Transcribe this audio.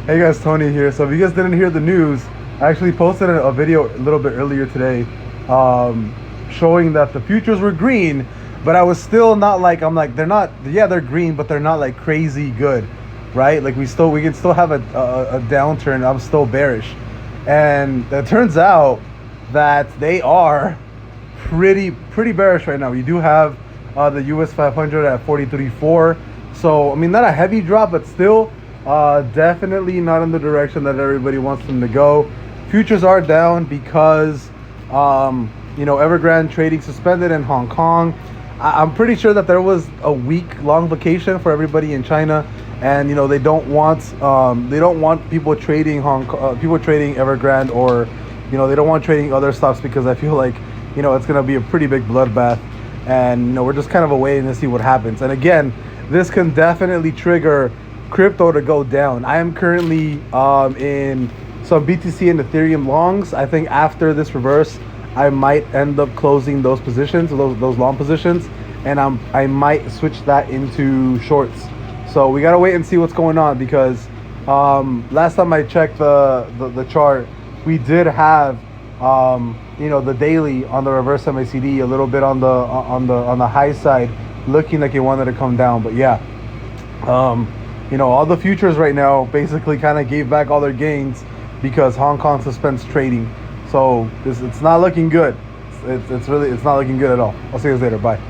Hey guys, Tony here. So if you guys didn't hear the news, I actually posted a video a little bit earlier today, showing that the futures were green, but I was still not like, I'm like, they're not, yeah, they're green, but they're not like crazy good, right? Like we can still have a downturn. I'm still bearish. And it turns out that they are pretty bearish right now. You do have the US 500 at 43.4. So, I mean, not a heavy drop, but still definitely not in the direction that everybody wants them to go. Futures are down because, Evergrande trading suspended in Hong Kong. I'm pretty sure that there was a week-long vacation for everybody in China, and they don't want people trading people trading Evergrande, or they don't want trading other stocks, because I feel like it's gonna be a pretty big bloodbath, and we're just kind of waiting to see what happens. And again, this can definitely trigger crypto to go down. I am currently in some BTC and Ethereum longs. I think after this reverse, I might end up closing those positions, those long positions, and I might switch that into shorts. So we gotta wait and see what's going on, because last time I checked the chart, we did have the daily on the reverse MACD a little bit on the high side, looking like it wanted to come down. But yeah, all the futures right now basically kind of gave back all their gains because Hong Kong suspends trading. So it's not looking good. It's not looking good at all. I'll see you guys later. Bye.